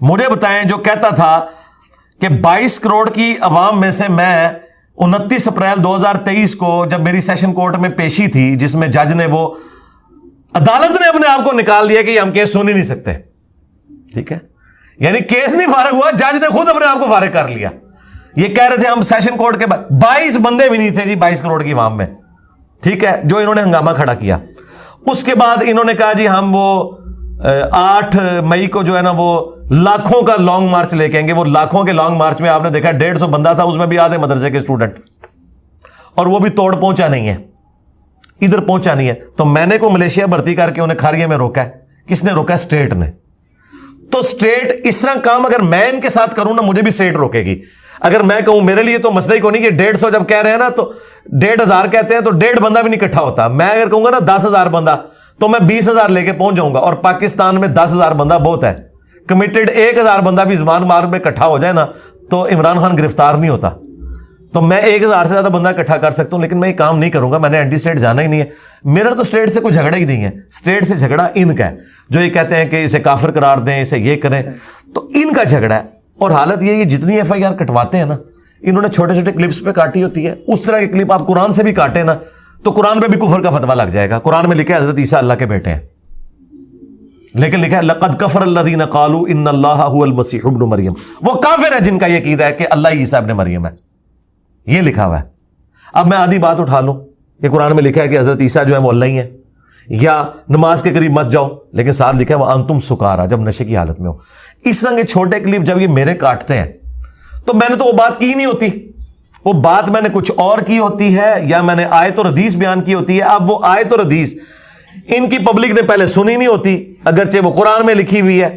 مجھے بتائیں جو کہتا تھا کہ 22 کروڑ کی عوام میں سے میں 29 اپریل 2023 کو جب میری سیشن کورٹ میں پیشی تھی جس میں جج نے وہ عدالت نے اپنے آپ کو نکال دیا کہ ہم کیس سن ہی نہیں سکتے, ٹھیک ہے, یعنی کیس نہیں فارغ ہوا, جج نے خود اپنے آپ کو فارغ کر لیا. یہ کہہ رہے تھے ہم سیشن کورٹ کے بعد 22 بندے بھی نہیں تھے جی 22 کروڑ کی عوام میں, ٹھیک ہے, جو انہوں نے ہنگامہ کھڑا کیا. اس کے بعد انہوں نے کہا جی ہم وہ 8 مئی کو جو ہے نا وہ لاکھوں کا لانگ مارچ لے کے آئیں گے. وہ لاکھوں کے لانگ مارچ میں آپ نے دیکھا 150 بندہ تھا, اس میں بھی آدھے مدرسے کے اسٹوڈنٹ, اور وہ بھی توڑ پہنچا نہیں ہے, ادھر پہنچا نہیں ہے. تو میں نے کو ملیشیا بھرتی کر کے انہیں کھاریے میں روکا ہے. کس نے روکا ہے؟ اسٹیٹ نے. تو اسٹیٹ اس طرح کام اگر میں ان کے ساتھ کروں نا مجھے بھی اسٹیٹ روکے گی. اگر میں کہوں میرے لیے تو مسئلہ ہی کو نہیں کہ 150 جب کہہ رہے ہیں نا تو 1,500 کہتے ہیں تو 1.5 بندہ بھی نہیں اکٹھا ہوتا. میں اگر کہوں گا نا 10,000 بندہ تو میں 20,000 لے کے پہنچ جاؤں گا, اور پاکستان میں 10,000 بندہ بہت ہے. کمیٹڈ 1,000 بندہ بھی زمان مارگ میں اکٹھا ہو جائے نا تو عمران خان گرفتار نہیں ہوتا. تو میں 1,000 سے زیادہ بندہ اکٹھا کر سکتا ہوں, لیکن میں یہ کام نہیں کروں گا. میں نے اینٹی اسٹیٹ جانا ہی نہیں ہے. میرا تو اسٹیٹ سے کوئی جھگڑا ہی نہیں ہے. اسٹیٹ سے جھگڑا ان کا ہے جو یہ کہتے ہیں کہ اسے کافر قرار دیں, اسے یہ کریں, تو ان کا جھگڑا ہے. اور حالت یہ جتنی FIR کٹواتے ہیں نا انہوں نے چھوٹے چھوٹے کلپس پہ کاٹی ہوتی ہے. اس طرح کے کلپ آپ قرآن سے بھی کاٹیں نا تو قرآن پہ بھی کفر کا فتویٰ لگ جائے گا. قرآن میں لکھا ہے حضرت عیسیٰ اللہ کے بیٹے ہیں, لیکن لکھا ہے لقد کفر الذین قالوا ان اللہ هو المسیح ابن مریم. وہ کافر ہے جن کا یہ عقیدہ ہے کہ اللہ عیسیٰ ابن مریم ہے, یہ لکھا ہوا ہے. اب میں آدھی بات اٹھا لوں کہ قرآن میں لکھا ہے کہ حضرت عیسیٰ جو ہے وہ اللہ ہی ہے, یا نماز کے قریب مت جاؤ, لیکن ساتھ لکھا ہے وانتم سکارا, جب نشے کی حالت میں ہو. اس طرح کے چھوٹے کلپ جب یہ میرے کاٹتے ہیں تو میں نے تو وہ بات کی نہیں ہوتی, وہ بات میں نے کچھ اور کی ہوتی ہے, یا میں نے آیت اور حدیث بیان کی ہوتی ہے. اب وہ آیت اور حدیث ان کی پبلک نے پہلے سنی نہیں ہوتی, اگرچہ وہ قرآن میں لکھی ہوئی ہے.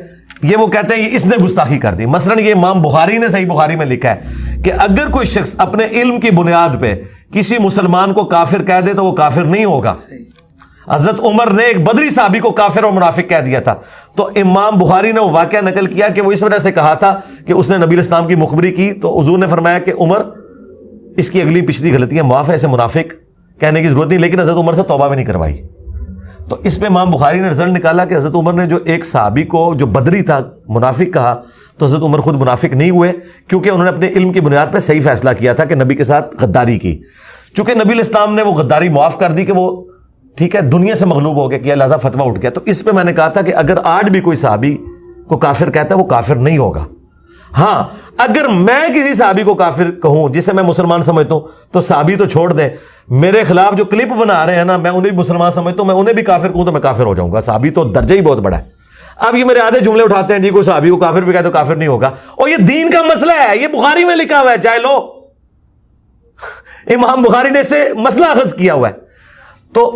یہ وہ کہتے ہیں کہ اس نے گستاخی کر دی. مثلا یہ امام بخاری نے صحیح بخاری میں لکھا ہے کہ اگر کوئی شخص اپنے علم کی بنیاد پہ کسی مسلمان کو کافر کہہ دے تو وہ کافر نہیں ہوگا. حضرت عمر نے ایک بدری صحابی کو کافر اور منافق کہہ دیا تھا, تو امام بخاری نے وہ واقعہ نقل کیا کہ وہ اس وجہ سے کہا تھا کہ اس نے نبی الاسلام کی مخبری کی, تو حضور نے فرمایا کہ عمر اس کی اگلی پچھلی غلطیاں معاف ہے, اسے منافق کہنے کی ضرورت نہیں, لیکن حضرت عمر سے توبہ بھی نہیں کروائی. تو اس پہ امام بخاری نے رزلٹ نکالا کہ حضرت عمر نے جو ایک صحابی کو جو بدری تھا منافق کہا, تو حضرت عمر خود منافق نہیں ہوئے, کیونکہ انہوں نے اپنے علم کی بنیاد پہ صحیح فیصلہ کیا تھا کہ نبی کے ساتھ غداری کی. چونکہ نبی الاسلام نے وہ غداری معاف کر دی کہ وہ ٹھیک ہے دنیا سے مغلوب ہو گیا, کیا لہذا فتویٰ اٹھ گیا. تو اس پہ میں نے کہا تھا کہ اگر آج بھی کوئی صحابی کو کافر کہتا ہے وہ کافر نہیں ہوگا. ہاں اگر میں کسی صحابی کو کافر کہوں جسے میں مسلمان سمجھتا ہوں تو صحابی تو چھوڑ دیں, میرے خلاف جو کلپ بنا رہے ہیں نا میں انہیں بھی مسلمان سمجھتا ہوں, میں انہیں بھی کافر کہوں تو میں کافر ہو جاؤں گا. صحابی تو درجہ ہی بہت بڑا ہے. اب یہ میرے آدھے جملے اٹھاتے ہیں جی کوئی صحابی کو کافر بھی کہے تو کافر نہیں ہوگا, اور یہ دین کا مسئلہ ہے, یہ بخاری میں لکھا ہوا ہے, چاہے لو امام بخاری نے اسے مسئلہ اخذ کیا ہوا ہے. تو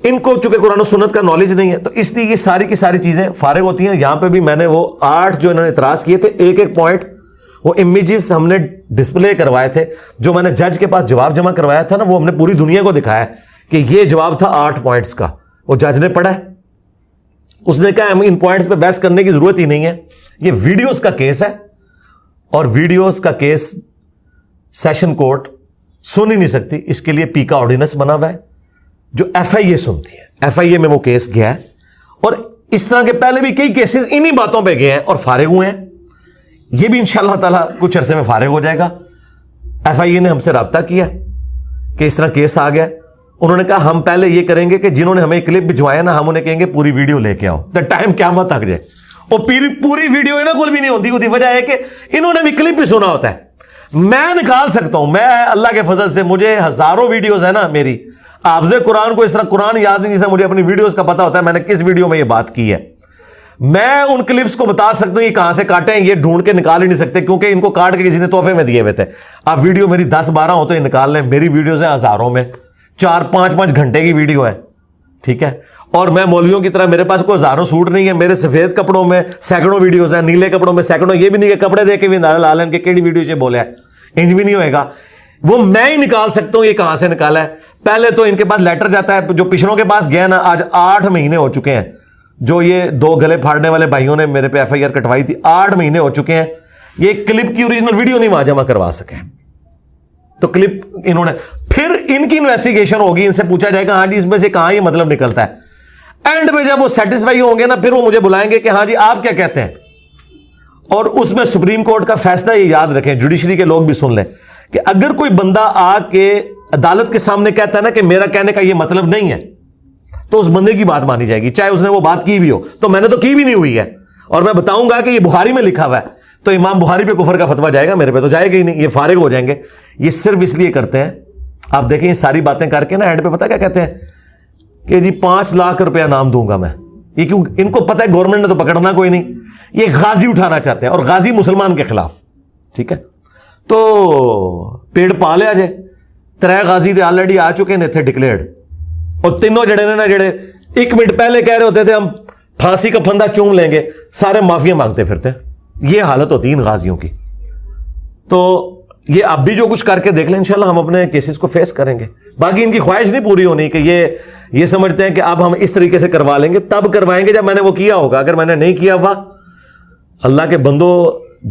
ان کو چونکہ قرآن و سنت کا نالج نہیں ہے تو اس لیے یہ ساری کی ساری چیزیں فارغ ہوتی ہیں. یہاں پہ بھی میں نے وہ 8 جو انہوں نے اعتراض کیے تھے, ایک ایک پوائنٹ وہ امیجز ہم نے ڈسپلے کروائے تھے, جو میں نے جج کے پاس جواب جمع کروایا تھا نا وہ ہم نے پوری دنیا کو دکھایا کہ یہ جواب تھا 8 پوائنٹس کا. وہ جج نے پڑھا ہے, اس نے کہا ان پوائنٹس پہ بحث کرنے کی ضرورت ہی نہیں ہے, یہ ویڈیوز کا کیس ہے, اور ویڈیوز کا کیس سیشن کورٹ سن ہی نہیں سکتی. اس کے لیے پی کا آرڈیننس بنا ہوا ہے جو FIA سنتی ہے. FIA میں وہ کیس گیا ہے, اور اس طرح کے پہلے بھی کئی کیسز انہی باتوں پہ گئے ہیں اور فارغ ہوئے ہیں. یہ بھی انشاءاللہ تعالیٰ کچھ عرصے میں فارغ ہو جائے گا. FIA نے ہم سے رابطہ کیا کہ اس طرح کیس آ گیا. انہوں نے کہا ہم پہلے یہ کریں گے کہ جنہوں نے ہمیں کلپ بھجوایا نا ہم انہیں کہیں گے پوری ویڈیو لے کے آؤ, دا ٹائم قیامت تک جائے. اور پوری ویڈیو انہوں کو بھی نہیں ہوتی, ہوتی وجہ ہے کہ انہوں نے بھی کلپ بھی سنا ہوتا ہے. میں نکال سکتا ہوں, میں اللہ کے فضل سے مجھے ہزاروں ویڈیوز ہے نا میری, حافظ قرآن کو اس طرح قرآن یاد نہیں جیسا مجھے اپنی ویڈیوز کا پتا ہوتا ہے میں نے کس ویڈیو میں یہ بات کی ہے. میں ان کلپس کو بتا سکتا ہوں یہ کہاں سے کاٹے ہیں, یہ ڈھونڈ کے نکال ہی نہیں سکتے کیونکہ ان کو کاٹ کے کسی نے تحفے میں دیے ہوئے تھے. آپ ویڈیو میری 10-12 ہو تو یہ نکال لیں, میری ویڈیوز ہیں ہزاروں میں, 4-5 گھنٹے کی ویڈیو ہے, ٹھیک ہے. اور میں مولویوں کی طرح میرے پاس کوئی ہزاروں سوٹ نہیں ہے, میرے سفید کپڑوں میں سینکڑوں ویڈیوز ہیں, نیلے کپڑوں میں سینکڑوں. یہ بھی نہیں کہ کپڑے دے کے بھی اندازہ لا لیں کہ کیڑی ویڈیو سے بولے ہے, انج بھی نہیں ہوئے گا. وہ میں ہی نکال سکتا ہوں یہ کہاں سے نکالا ہے. پہلے تو ان کے پاس لیٹر جاتا ہے جو پچھلوں کے پاس گیا نا, آج 8 مہینے ہو چکے ہیں جو یہ 2 گلے پھاڑنے والے بھائیوں نے میرے پہ FIR کٹوائی تھی, 8 مہینے ہو چکے ہیں. یہ کلپ کی اوریجنل ویڈیو نہیں وہاں جمع کروا سکے. تو کلپ انہوں نے, پھر ان کی انویسٹیگیشن ہوگی, ان سے پوچھا جائے گا ہاں جی اس میں سے کہاں یہ مطلب نکلتا ہے. اینڈ میں جب وہ سیٹسفائی ہوں گے نا پھر وہ مجھے بلائیں گے کہ ہاں جی آپ کیا کہتے ہیں, اور اس میں سپریم کورٹ کا فیصلہ یہ یاد رکھیں, جوڈیشری کے لوگ بھی سن لیں, کہ اگر کوئی بندہ آ کے عدالت کے سامنے کہتا ہے نا کہ میرا کہنے کا یہ مطلب نہیں ہے, تو اس بندے کی بات مانی جائے گی, چاہے اس نے وہ بات کی بھی ہو. تو میں نے تو کی بھی نہیں ہوئی ہے, اور میں بتاؤں گا کہ یہ بخاری میں لکھا ہوا ہے, تو امام بخاری پہ کفر کا فتویٰ جائے گا, میرے پہ تو جائے گا ہی نہیں, یہ فارغ ہو جائیں گے. یہ صرف اس لیے کرتے ہیں, آپ دیکھیں یہ ساری باتیں کر کے نا اینڈ پہ پتہ کیا کہتے ہیں کہ جی 5 لاکھ روپیہ نام دوں گا میں. یہ کیوں؟ ان کو پتہ ہے گورنمنٹ نے تو پکڑنا کوئی نہیں, یہ غازی اٹھانا چاہتے ہیں, اور غازی مسلمان کے خلاف. ٹھیک ہے, تو پیڑ پا لیا جائے. 3 غازی تھے آلریڈی آ چکے ہیں تھے ڈکلیئرڈ, اور تینوں جڑے نے نا جڑے 1 منٹ پہلے کہہ رہے ہوتے تھے ہم پھانسی کا پھندا چوم لیں گے, سارے معافیا مانگتے پھرتے. یہ حالت ہوتی ہے ان غازیوں کی. تو یہ اب بھی جو کچھ کر کے دیکھ لیں, انشاءاللہ ہم اپنے کیسز کو فیس کریں گے. باقی ان کی خواہش نہیں پوری ہونی کہ یہ سمجھتے ہیں کہ اب ہم اس طریقے سے کروا لیں گے. تب کروائیں گے جب میں نے وہ کیا ہوگا. اگر میں نے نہیں کیا ہوا, اللہ کے بندو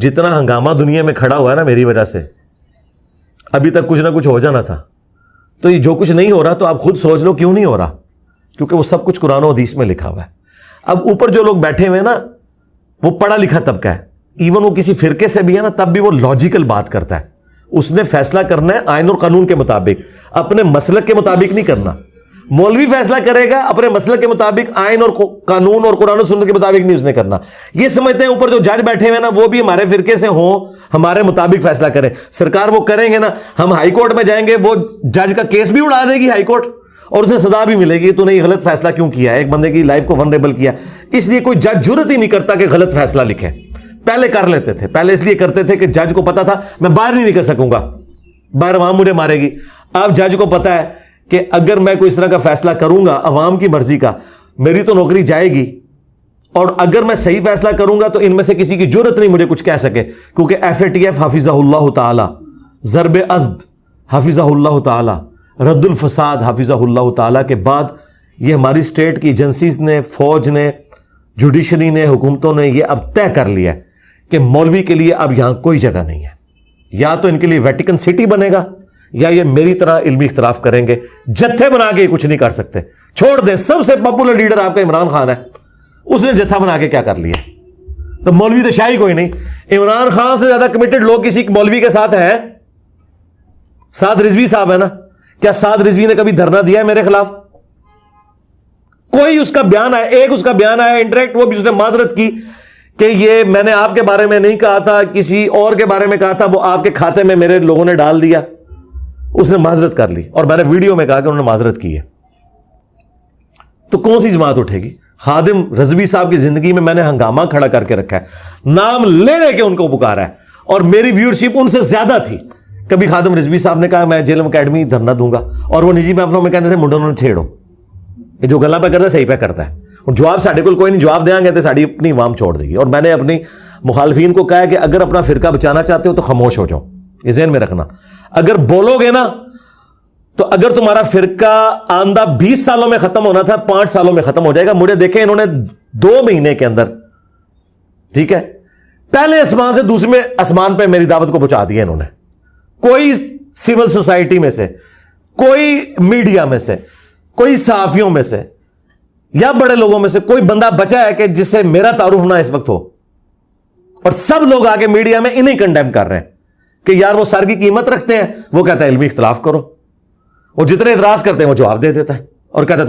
جتنا ہنگامہ دنیا میں کھڑا ہوا ہے نا میری وجہ سے, ابھی تک کچھ نہ کچھ ہو جانا تھا. تو یہ جو کچھ نہیں ہو رہا تو آپ خود سوچ لو کیوں نہیں ہو رہا, کیونکہ وہ سب کچھ قرآن و حدیث میں لکھا ہوا ہے. اب اوپر جو لوگ بیٹھے ہوئے ہیں نا, وہ پڑھا لکھا طبقہ ہے, ایون وہ کسی فرقے سے بھی ہے نا, تب بھی وہ لاجیکل بات کرتا ہے. اس نے فیصلہ کرنا ہے آئین اور قانون کے مطابق, اپنے مسلک کے مطابق نہیں کرنا. مولوی فیصلہ کرے گا اپنے مسلک کے مطابق, آئین اور قانون اور قرآن و سنت کے مطابق نہیں اس نے کرنا. یہ سمجھتے ہیں اوپر جو جج بیٹھے ہوئے نا وہ بھی ہمارے فرقے سے ہوں, ہمارے مطابق فیصلہ کریں. سرکار وہ کریں گے نا, ہم ہائی کورٹ میں جائیں گے, وہ جج کا کیس بھی اڑا دے گی ہائی کورٹ, اور اسے سزا بھی ملے گی. تو نے یہ غلط فیصلہ کیوں کیا ہے, ایک بندے کی لائف کو ونریبل کیا. اس لیے کوئی جج جرت ہی نہیں کرتا کہ غلط فیصلہ لکھے. پہلے کر لیتے تھے, پہلے اس لیے کرتے تھے کہ جج کو پتا تھا میں باہر نہیں نکل سکوں گا, باہر عوام مجھے مارے گی. اب جج کو پتا ہے کہ اگر میں کوئی اس طرح کا فیصلہ کروں گا عوام کی مرضی کا, میری تو نوکری جائے گی, اور اگر میں صحیح فیصلہ کروں گا تو ان میں سے کسی کی جرت نہیں مجھے کچھ کہہ سکے. کیونکہ FATF حافظہ اللہ تعالی, ضرب عزب حافظہ اللہ تعالی, رد الفساد حافظہ اللہ تعالی کے بعد یہ ہماری اسٹیٹ کی ایجنسیز نے, فوج نے, جوڈیشری نے, حکومتوں نے یہ اب طے کر لیا ہے کہ مولوی کے لیے اب یہاں کوئی جگہ نہیں ہے. یا تو ان کے لیے ویٹیکن سٹی بنے گا, یا یہ میری طرح علمی اختلاف کریں گے. جتھے بنا کے کچھ نہیں کر سکتے. چھوڑ دیں, سب سے پاپولر لیڈر آپ کا عمران خان ہے, اس نے جتھا بنا کے کیا کر لیا. تو مولوی تو شاہی کوئی نہیں. عمران خان سے زیادہ کمیٹڈ لوگ کسی مولوی کے ساتھ ہیں. سعد رضوی صاحب ہے نا, کیا سعد رضوی نے کبھی دھرنا دیا ہے میرے خلاف؟ کوئی اس کا بیان آیا, ایک اس کا بیان آیا انٹریکٹ, وہ بھی اس نے معذرت کی کہ یہ میں نے آپ کے بارے میں نہیں کہا تھا, کسی اور کے بارے میں کہا تھا, وہ آپ کے کھاتے میں میرے لوگوں نے ڈال دیا. اس نے معذرت کر لی, اور میں نے ویڈیو میں کہا کہ انہوں نے معذرت کی ہے. تو کون سی جماعت اٹھے گی؟ خادم رضوی صاحب کی زندگی میں نے ہنگامہ کھڑا کر کے رکھا ہے, نام لے لے کے ان کو پکارا ہے, اور میری ویورشپ ان سے زیادہ تھی. کبھی خادم رضوی صاحب نے کہا میں جیلم اکیڈمی دھرنا دوں گا, اور وہ نجی محفلوں میں کہتے تھے منڈوں نے چھیڑو, یہ جو گلا پہ کرتا ہے صحیح پہ کرتا ہے. جواب ساڈے کو کوئی نہیں, جواب دیں گے تو ساری اپنی عوام چھوڑ دے گی. اور میں نے اپنی مخالفین کو کہا ہے کہ اگر اپنا فرقہ بچانا چاہتے ہو تو خاموش ہو جاؤ, یہ ذہن میں رکھنا. اگر بولو گے نا تو اگر تمہارا فرقہ آندہ 20 سالوں میں ختم ہونا تھا, 5 سالوں میں ختم ہو جائے گا. مجھے دیکھیں انہوں نے 2 مہینے کے اندر, ٹھیک ہے, پہلے آسمان سے دوسرے آسمان پہ میری دعوت کو پہنچا دیا انہوں نے. کوئی سول سوسائٹی میں سے, کوئی میڈیا میں سے, کوئی صحافیوں میں سے, یا بڑے لوگوں میں سے کوئی بندہ بچا ہے کہ جس سے میرا تعارف نہ اس وقت ہو. اور سب لوگ آگے میڈیا میں انہیں کنڈیم کر رہے ہیں کہ یار وہ سر کی قیمت رکھتے ہیں. وہ کہتا ہے علمی اختلاف کرو, وہ جتنے اعتراض کرتے ہیں وہ جواب دے دیتا ہے, اور کہتا ہے